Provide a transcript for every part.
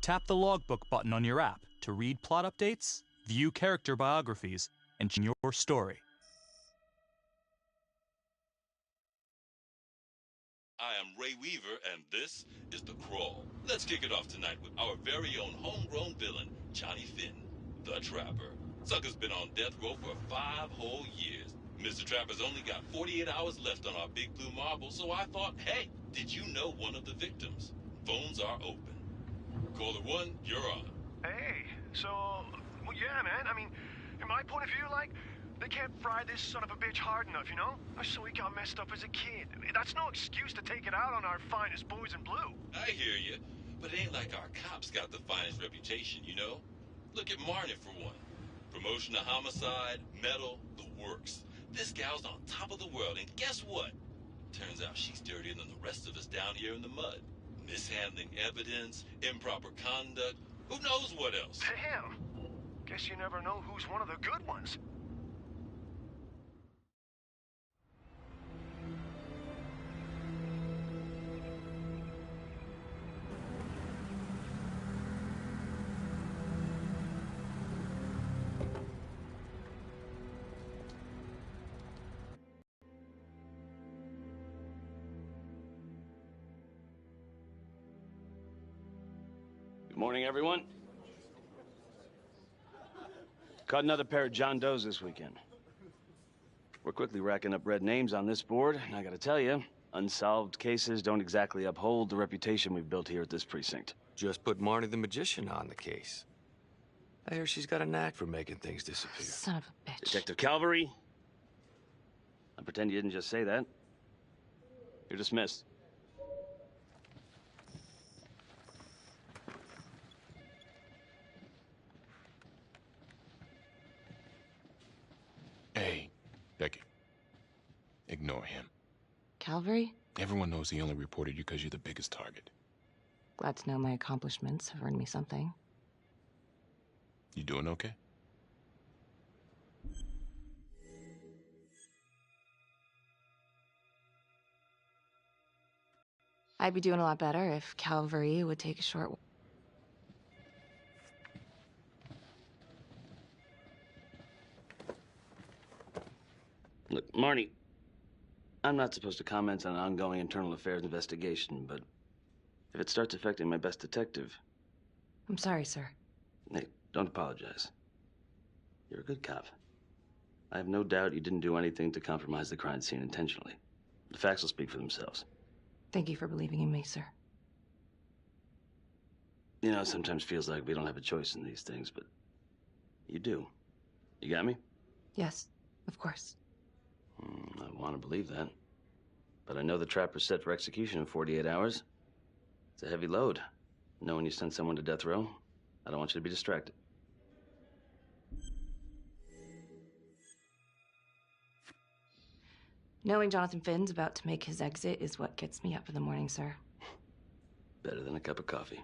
tap the logbook button on your app to read plot updates, view character biographies, and change your story. I am Ray Weaver, and this is The Crawl. Let's kick it off tonight with our very own homegrown villain, Johnny Finn, the Trapper. Sucker's been on death row for 5 whole years. Mr. Trapper's only got 48 hours left on our big blue marble, so I thought, hey, did you know one of the victims? Phones are open. Caller 1, you're on. Hey, so, well, yeah, man, I mean, in my point of view, like, they can't fry this son of a bitch hard enough, you know? So he got messed up as a kid. That's no excuse to take it out on our finest boys in blue. I hear you, but it ain't like our cops got the finest reputation, you know? Look at Marnie, for one. Promotion to homicide, medal, the works. This gal's on top of the world, and guess what? Turns out she's dirtier than the rest of us down here in the mud. Mishandling evidence, improper conduct, who knows what else? Damn. Guess you never know who's one of the good ones. Morning, everyone. Caught another pair of John Does this weekend. We're quickly racking up red names on this board, and I gotta tell you, unsolved cases don't exactly uphold the reputation we've built here at this precinct. Just put Marnie the Magician on the case. I hear she's got a knack for making things disappear. Son of a bitch. Detective Calvary, I pretend you didn't just say that. You're dismissed. Hey, Becky. Ignore him. Calvary? Everyone knows he only reported you because you're the biggest target. Glad to know my accomplishments have earned me something. You doing okay? I'd be doing a lot better if Calvary would take a short walk. Look, Marnie, I'm not supposed to comment on an ongoing internal affairs investigation, but if it starts affecting my best detective... I'm sorry, sir. Hey, don't apologize. You're a good cop. I have no doubt you didn't do anything to compromise the crime scene intentionally. The facts will speak for themselves. Thank you for believing in me, sir. You know, it sometimes feels like we don't have a choice in these things, but you do. You got me? Yes, of course. I want to believe that. But I know the Trapper's set for execution in 48 hours. It's a heavy load. Knowing you send someone to death row, I don't want you to be distracted. Knowing Jonathan Finn's about to make his exit is what gets me up in the morning, sir. Better than a cup of coffee.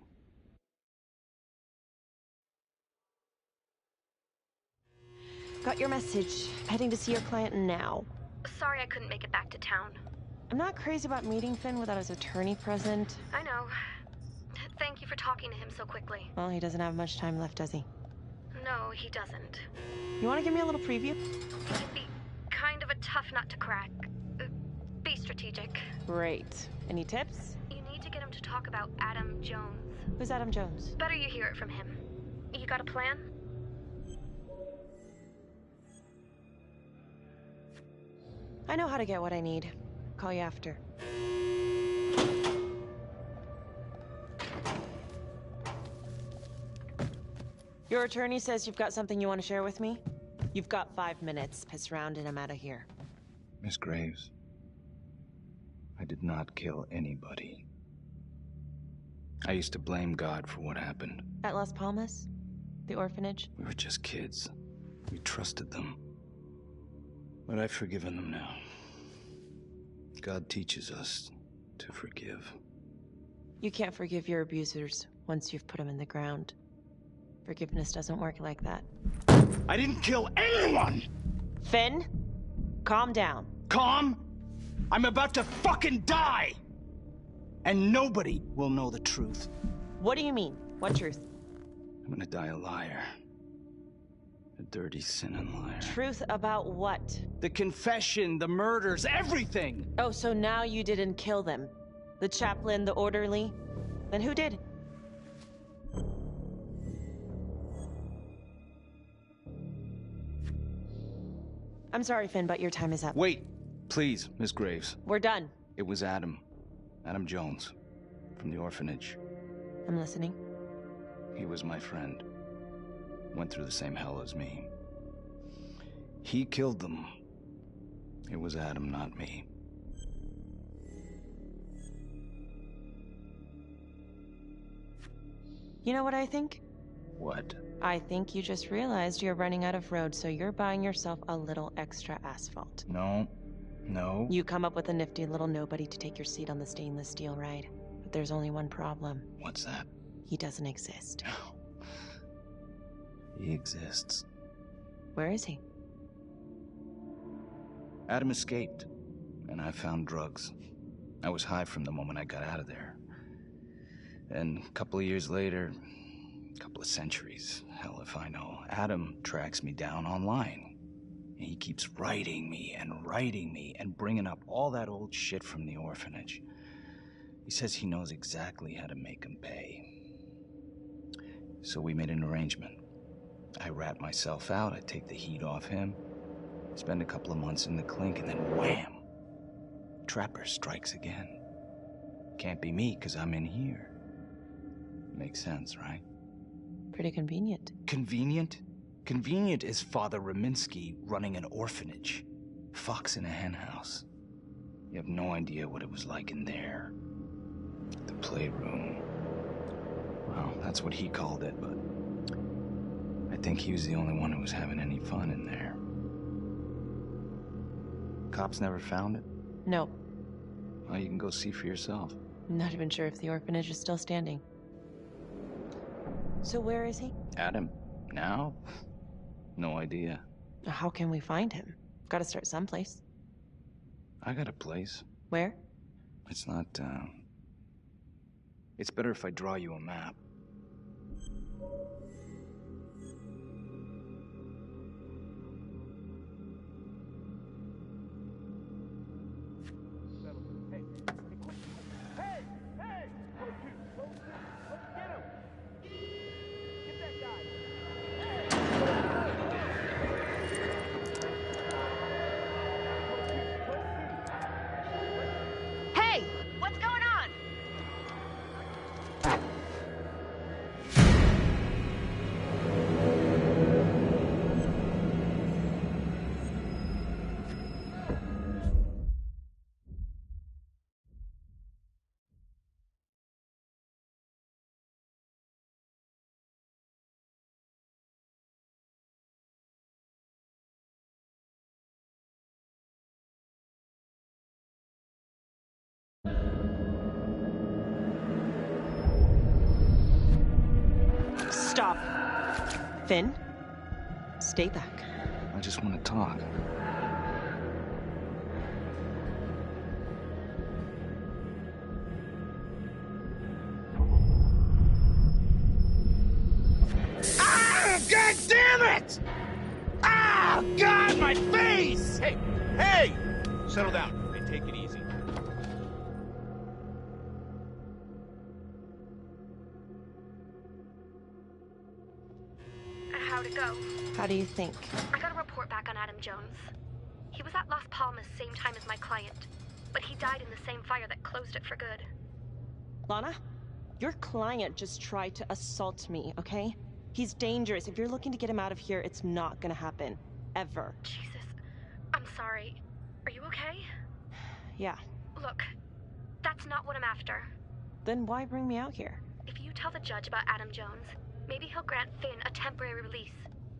Got your message. Heading to see your client now. Sorry I couldn't make it back to town. I'm not crazy about meeting Finn without his attorney present. I know. Thank you for talking to him so quickly. Well, he doesn't have much time left, does he? No, he doesn't. You want to give me a little preview? He'd be kind of a tough nut to crack. Be strategic. Great. Any tips? You need to get him to talk about Adam Jones. Who's Adam Jones? Better you hear it from him. You got a plan? I know how to get what I need. Call you after. Your attorney says you've got something you want to share with me? You've got 5 minutes. Piss around and I'm out of here. Miss Graves, I did not kill anybody. I used to blame God for what happened. At Las Palmas? The orphanage? We were just kids. We trusted them. But I've forgiven them now. God teaches us to forgive. You can't forgive your abusers once you've put them in the ground. Forgiveness doesn't work like that. I didn't kill anyone! Finn, calm down. Calm? I'm about to fucking die! And nobody will know the truth. What do you mean? What truth? I'm gonna die a liar. A dirty, sinning liar. Truth about what? The confession, the murders, everything! Oh, so now you didn't kill them? The chaplain, the orderly? Then who did? I'm sorry, Finn, but your time is up. Wait, please, Miss Graves. We're done. It was Adam. Adam Jones. From the orphanage. I'm listening. He was my friend. Went through the same hell as me. He killed them. It was Adam, not me. You know what I think? What? I think you just realized you're running out of road, so you're buying yourself a little extra asphalt. No. No. You come up with a nifty little nobody to take your seat on the stainless steel ride. But there's only one problem. What's that? He doesn't exist. He exists. Where is he? Adam escaped, and I found drugs. I was high from the moment I got out of there. And a couple of years later, a couple of centuries, hell if I know, Adam tracks me down online. And he keeps writing me and bringing up all that old shit from the orphanage. He says he knows exactly how to make him pay. So we made an arrangement. I rat myself out, I take the heat off him, spend a couple of months in the clink, and then wham! Trapper strikes again. Can't be me, 'cause I'm in here. Makes sense, right? Pretty convenient. Convenient? Convenient is Father Raminsky running an orphanage. Fox in a henhouse. You have no idea what it was like in there. The playroom. Well, that's what he called it, but I think he was the only one who was having any fun in there. Cops never found it? No. Well, you can go see for yourself. Not even sure if the orphanage is still standing. So where is he? Adam? Now? No idea. How can we find him? Gotta start someplace. I got a place. Where? It's not, It's better if I draw you a map. Stop. Finn, stay back. I just want to talk. Ah! God damn it! Ah! God, my face! Hey! Hey! Settle down and take it easy. How'd it go? How do you think? I got a report back on Adam Jones. He was at Las Palmas same time as my client, but he died in the same fire that closed it for good. Lana, your client just tried to assault me, okay? He's dangerous. If you're looking to get him out of here, it's not gonna happen. Ever. Jesus. I'm sorry. Are you okay? Yeah. Look, that's not what I'm after. Then why bring me out here? If you tell the judge about Adam Jones, maybe he'll grant Finn a temporary release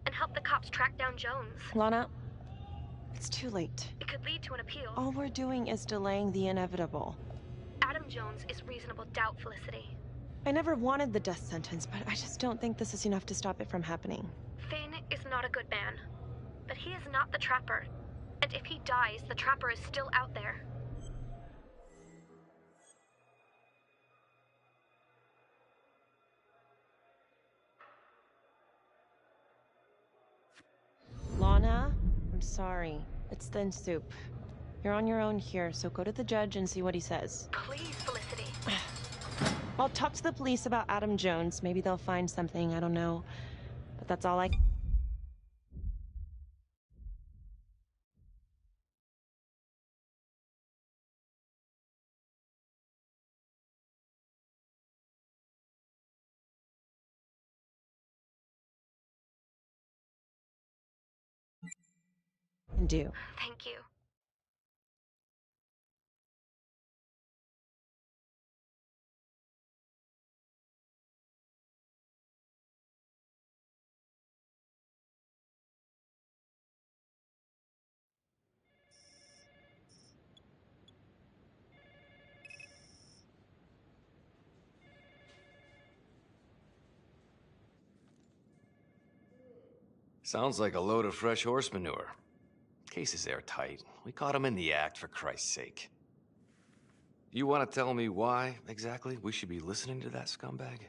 and help the cops track down Jones. Lana, it's too late. It could lead to an appeal. All we're doing is delaying the inevitable. Adam Jones is reasonable doubt, Felicity. I never wanted the death sentence, but I just don't think this is enough to stop it from happening. Finn is not a good man, but he is not the Trapper. And if he dies, the Trapper is still out there. sorry. It's thin soup. You're on your own here, so go to the judge and see what he says. Please, Felicity. I'll talk to the police about Adam Jones. Maybe they'll find something, I don't know. But that's all I can do. Thank you. Sounds like a load of fresh horse manure. Case is airtight. We caught him in the act, for Christ's sake. You want to tell me why, exactly, we should be listening to that scumbag?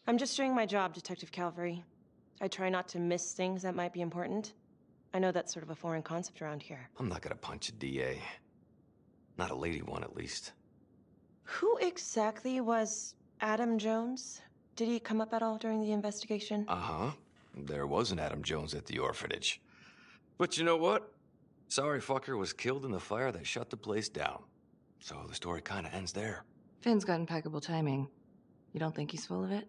I'm just doing my job, Detective Calvary. I try not to miss things that might be important. I know that's sort of a foreign concept around here. I'm not gonna punch a DA. Not a lady one, at least. Who exactly was Adam Jones? Did he come up at all during the investigation? Uh-huh. There was an Adam Jones at the orphanage. But you know what? Sorry fucker was killed in the fire that shut the place down. So the story kind of ends there. Finn's got impeccable timing. You don't think he's full of it?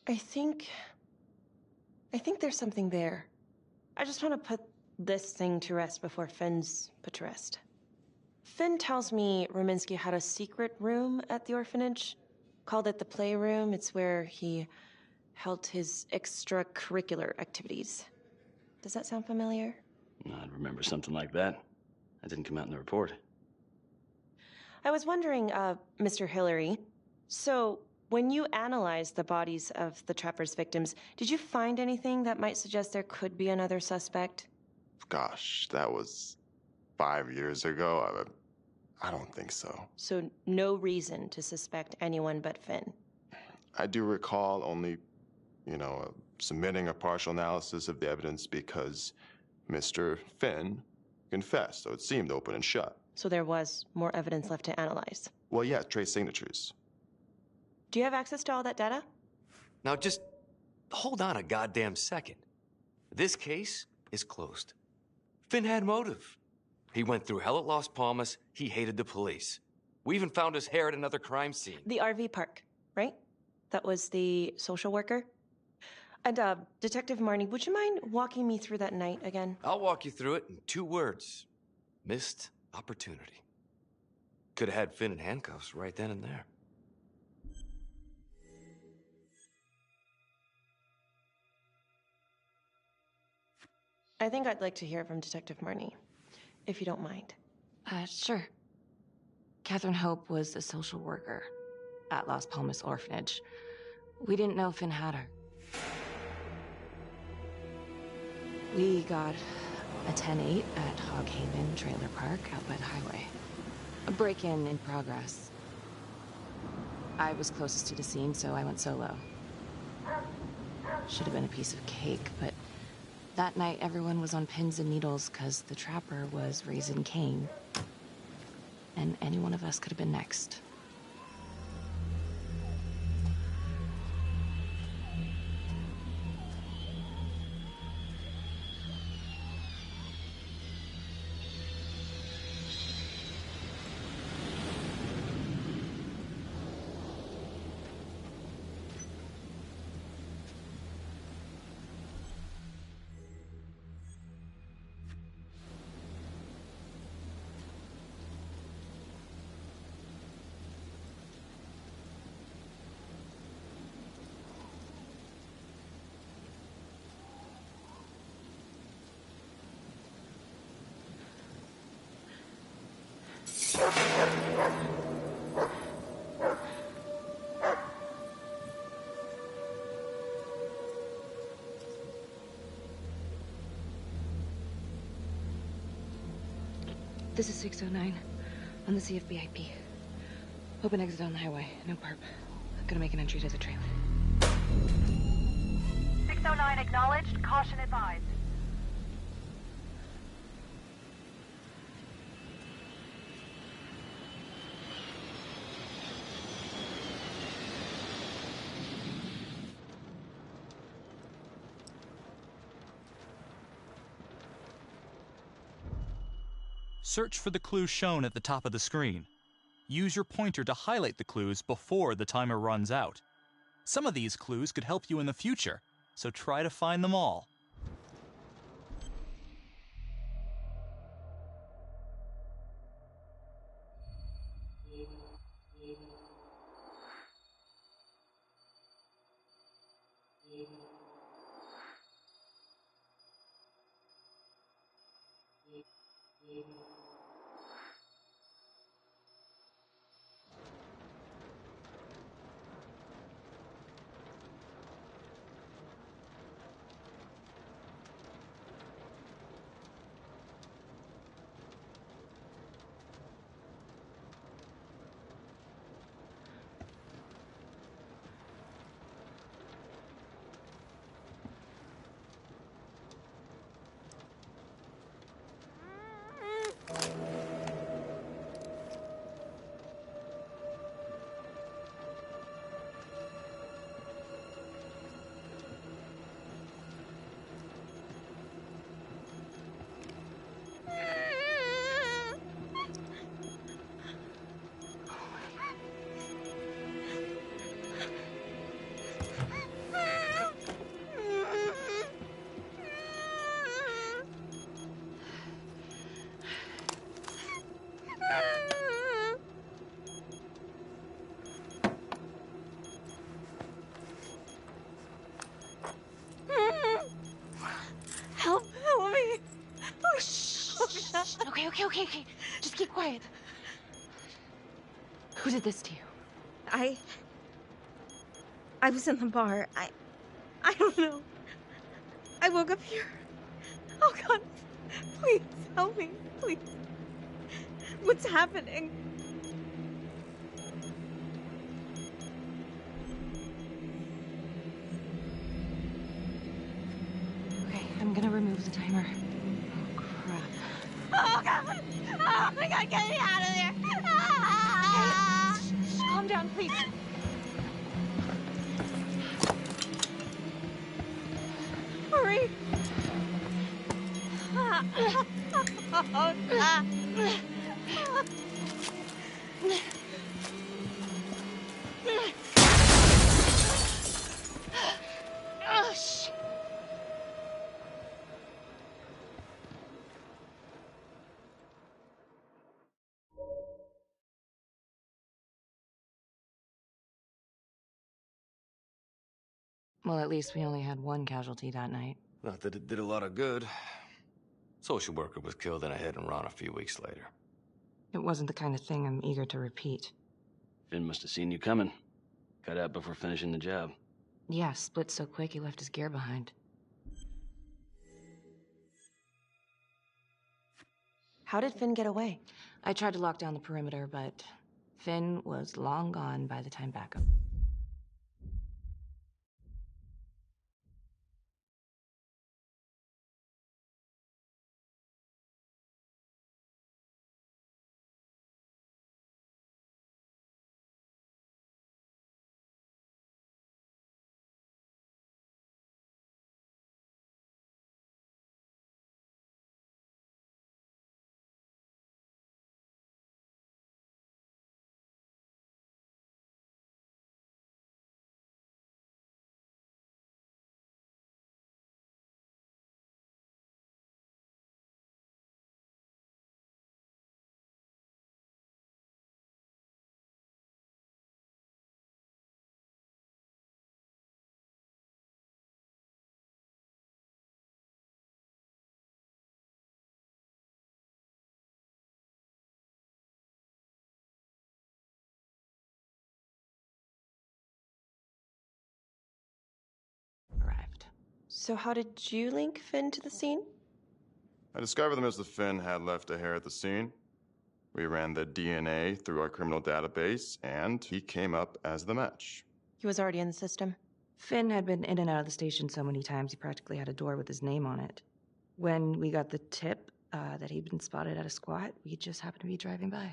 I think there's something there. I just want to put this thing to rest before Finn's put to rest. Finn tells me Rominsky had a secret room at the orphanage. Called it the playroom. It's where he held his extracurricular activities. Does that sound familiar? I'd remember something like that. That didn't come out in the report. I was wondering, Mr. Hillary, so when you analyzed the bodies of the Trapper's victims, did you find anything that might suggest there could be another suspect? Gosh, that was 5 years ago. I don't think so. So no reason to suspect anyone but Finn? I do recall only, submitting a partial analysis of the evidence because Mr. Finn confessed, so it seemed open and shut. So there was more evidence left to analyze? Well, yeah, trace signatures. Do you have access to all that data? Now just hold on a goddamn second. This case is closed. Finn had motive. He went through hell at Las Palmas. He hated the police. We even found his hair at another crime scene. The RV park, right? That was the social worker? And, Detective Marnie, would you mind walking me through that night again? I'll walk you through it in 2 words. Missed opportunity. Could have had Finn in handcuffs right then and there. I think I'd like to hear from Detective Marnie, if you don't mind. Sure. Catherine Hope was a social worker at Las Palmas Orphanage. We didn't know Finn had her. We got a 10-8 at Hog Haven Trailer Park out by the highway. A break-in in progress. I was closest to the scene, so I went solo. Should have been a piece of cake, but that night everyone was on pins and needles because the Trapper was raising Cain. And any one of us could have been next. This is 609. On the CFBIP. Open exit on the highway. No perp. Gonna make an entry to the trailer. 609 acknowledged. Caution advised. Search for the clues shown at the top of the screen. Use your pointer to highlight the clues before the timer runs out. Some of these clues could help you in the future, so try to find them all. Help me. Oh, shh. Okay. Just keep quiet. Who did this to you? I was in the bar. I don't know. I woke up here. Oh, God. Please, help me. Please. What's happening? Okay, I'm gonna remove the timer. Oh, crap. Oh, God. Oh, my God, get me out of there. Hey, shh, calm down, please. Hurry. Oh, shit. Well, at least we only had one casualty that night. Not that it did a lot of good. Social worker was killed in a hit and run a few weeks later. It wasn't the kind of thing I'm eager to repeat. Finn must have seen you coming. Got out before finishing the job. Yeah, split so quick he left his gear behind. How did Finn get away? I tried to lock down the perimeter, but Finn was long gone by the time backup. Arrived. So how did you link Finn to the scene? I discovered them as the Finn had left a hair at the scene. We ran the DNA through our criminal database, and he came up as the match. He was already in the system. Finn had been in and out of the station so many times he practically had a door with his name on it. When we got the tip that he'd been spotted at a squat, we just happened to be driving by.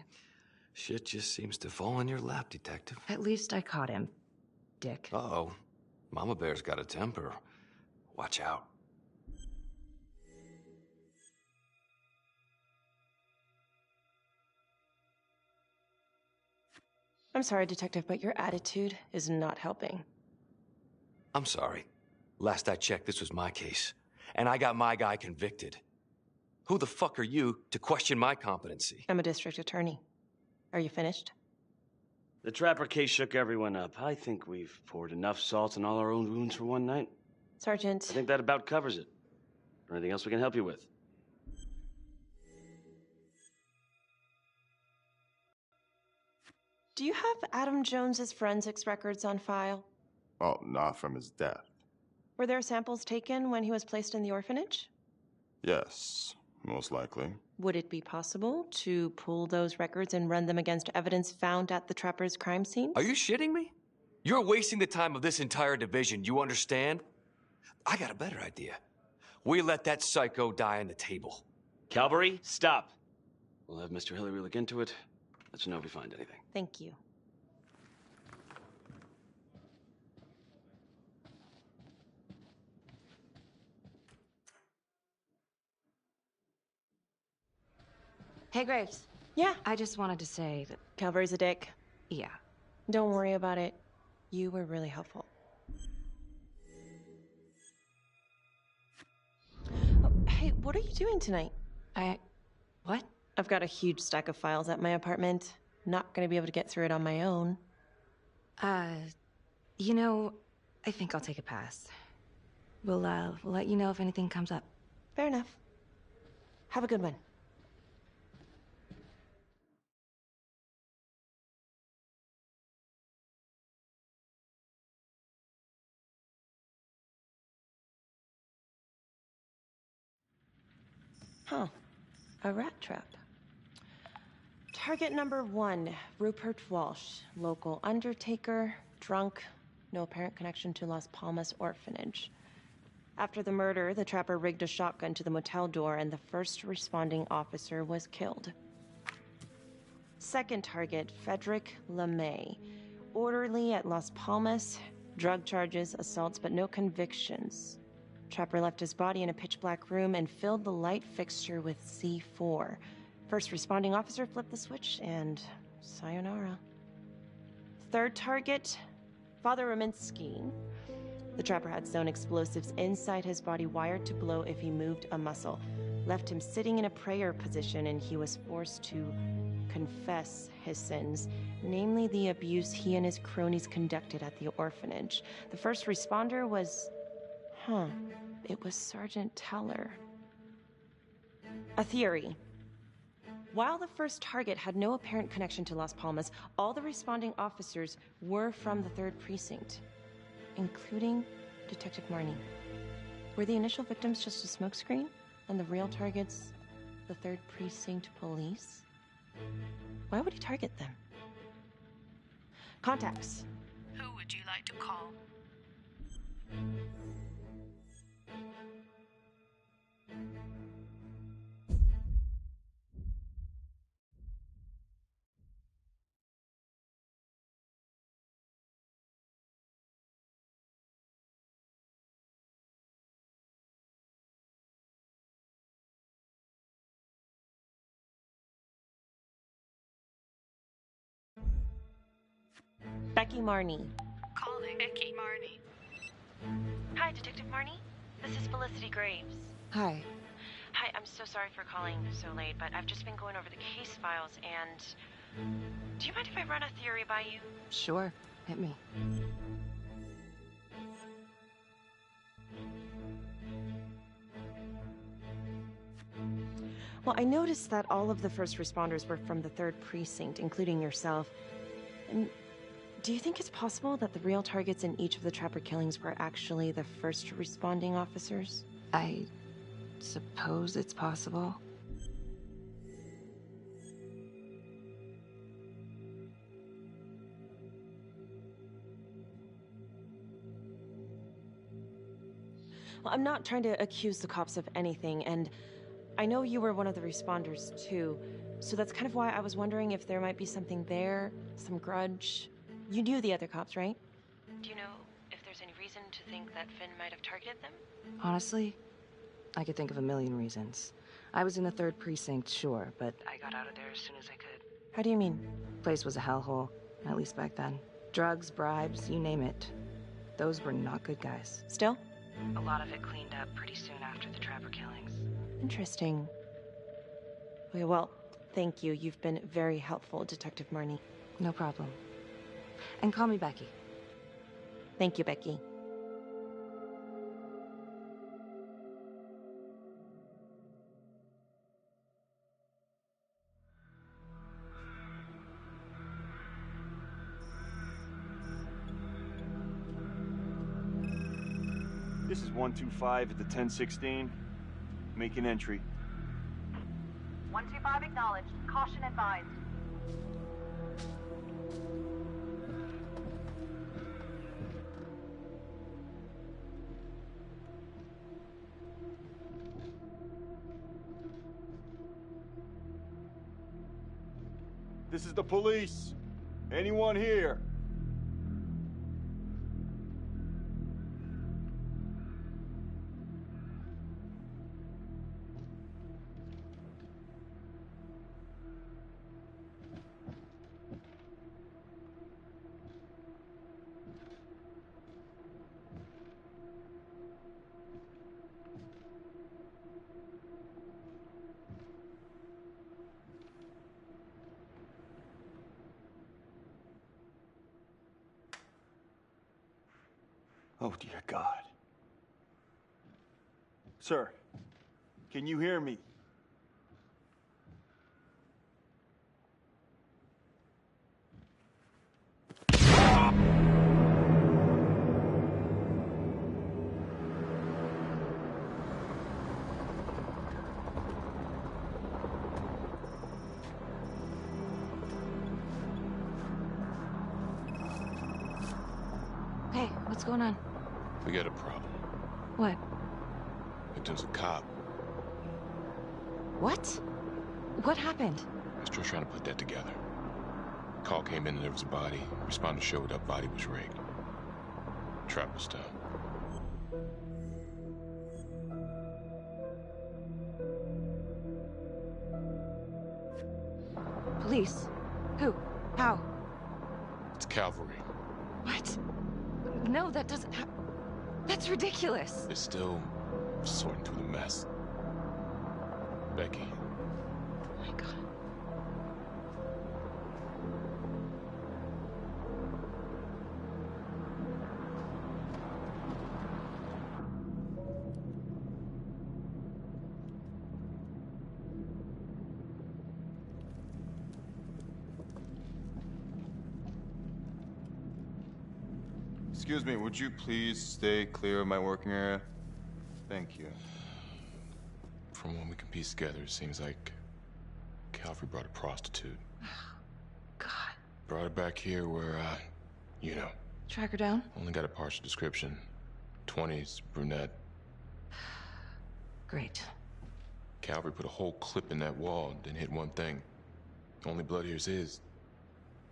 Shit just seems to fall in your lap, Detective. At least I caught him, Dick. Uh-oh. Mama Bear's got a temper. Watch out. I'm sorry, Detective, but your attitude is not helping. I'm sorry. Last I checked, this was my case. And I got my guy convicted. Who the fuck are you to question my competency? I'm a district attorney. Are you finished? The Trapper case shook everyone up. I think we've poured enough salt in all our own wounds for one night. Sergeant. I think that about covers it. Or anything else we can help you with? Do you have Adam Jones's forensics records on file? Well, not from his death. Were there samples taken when he was placed in the orphanage? Yes, most likely. Would it be possible to pull those records and run them against evidence found at the Trapper's crime scene? Are you shitting me? You're wasting the time of this entire division, you understand? I got a better idea. We let that psycho die on the table. Calvary, stop. We'll have Mr. Hillary look into it. Let you know if we find anything. Thank you. Hey, Graves. Yeah? I just wanted to say that... Calvary's a dick. Yeah. Don't worry about it. You were really helpful. Oh, hey, what are you doing tonight? What? I've got a huge stack of files at my apartment. Not gonna be able to get through it on my own. You know, I think I'll take a pass. We'll let you know if anything comes up. Fair enough. Have a good one. Huh. A rat trap. Target number 1, Rupert Walsh, local undertaker, drunk, no apparent connection to Las Palmas orphanage. After the murder, the Trapper rigged a shotgun to the motel door and the first responding officer was killed. Second target, Frederick LeMay, orderly at Las Palmas, drug charges, assaults, but no convictions. Trapper left his body in a pitch-black room and filled the light fixture with C4. First responding officer flipped the switch, and sayonara. Third target, Father Rominsky. The Trapper had sewn explosives inside his body wired to blow if he moved a muscle. Left him sitting in a prayer position, and he was forced to confess his sins, namely the abuse he and his cronies conducted at the orphanage. The first responder was... it was Sergeant Teller. A theory. While the first target had no apparent connection to Las Palmas, all the responding officers were from the 3rd Precinct, including Detective Marnie. Were the initial victims just a smokescreen, and the real targets the 3rd Precinct police? Why would he target them? Contacts. Who would you like to call? Becky Marnie. Calling Becky Marnie. Hi, Detective Marnie. This is Felicity Graves. Hi. Hi, I'm so sorry for calling so late, but I've just been going over the case files and... Do you mind if I run a theory by you? Sure. Hit me. Well, I noticed that all of the first responders were from the 3rd Precinct, including yourself. And do you think it's possible that the real targets in each of the Trapper killings were actually the first responding officers? I suppose it's possible. I'm not trying to accuse the cops of anything, and I know you were one of the responders too, so that's kind of why I was wondering if there might be something there, some grudge. You knew the other cops, right? Do you know if there's any reason to think that Finn might have targeted them? Honestly, I could think of a million reasons. I was in the 3rd precinct, sure, but I got out of there as soon as I could. How do you mean? Place was a hellhole, at least back then. Drugs, bribes, you name it. Those were not good guys. Still? A lot of it cleaned up pretty soon after the Trapper killings. Interesting. Okay, well, thank you. You've been very helpful, Detective Marnie. No problem. And call me Becky. Thank you, Becky. This is 125 at the 1016. Make an entry. 125 acknowledged. Caution advised. This is the police. Anyone here? Oh, dear God. Sir, can you hear me? Hey, what's going on? We got a problem. What? Victim's a cop. What? What happened? I'm still trying to put that together. Call came in and there was a body. Responder showed up, body was rigged. Trap was done. Police? Who? How? It's cavalry. What? No, that doesn't That's ridiculous. They're still sorting through the mess. Becky. Oh my God. Excuse me, would you please stay clear of my working area? Thank you. From what we can piece together, it seems like Calvary brought a prostitute. God. Brought her back here where, you know. Track her down? Only got a partial description. 20s, brunette. Great. Calvary put a whole clip in that wall, then hit one thing. Only blood here's his.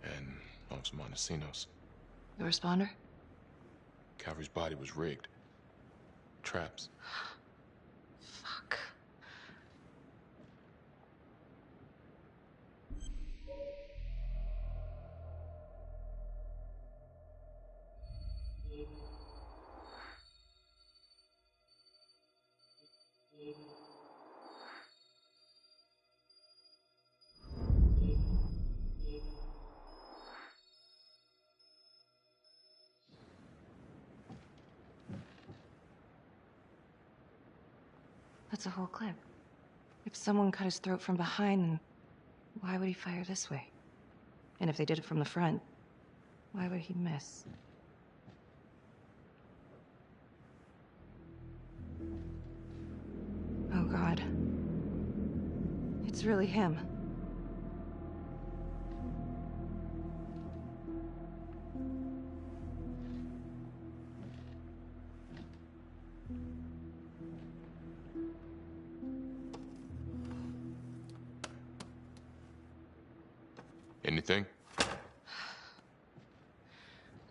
And Officer Montesinos. The responder? Calvary's body was rigged. Traps. Fuck. That's a whole clip. If someone cut his throat from behind, then why would he fire this way? And if they did it from the front, why would he miss? Oh, God. It's really him. Anything?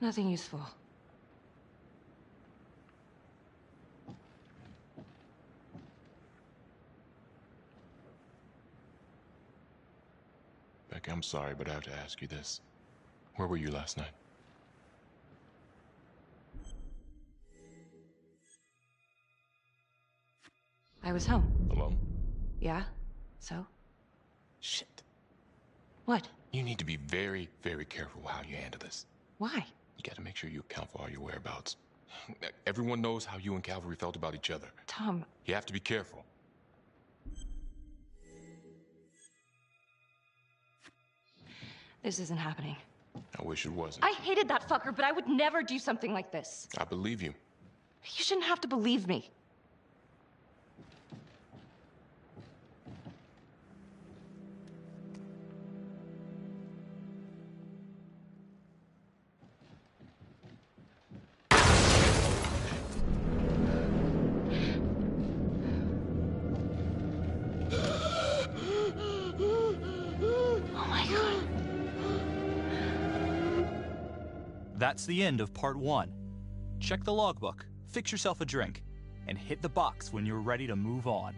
Nothing useful. Becky, I'm sorry, but I have to ask you this. Where were you last night? I was home. Alone? Yeah? So? Shit. What? You need to be very, very careful how you handle this. Why? You gotta make sure you account for all your whereabouts. Everyone knows how you and Calvary felt about each other. Tom. You have to be careful. This isn't happening. I wish it wasn't. I hated that fucker, but I would never do something like this. I believe you. You shouldn't have to believe me. That's the end of part 1. Check the logbook, fix yourself a drink, and hit the box when you're ready to move on.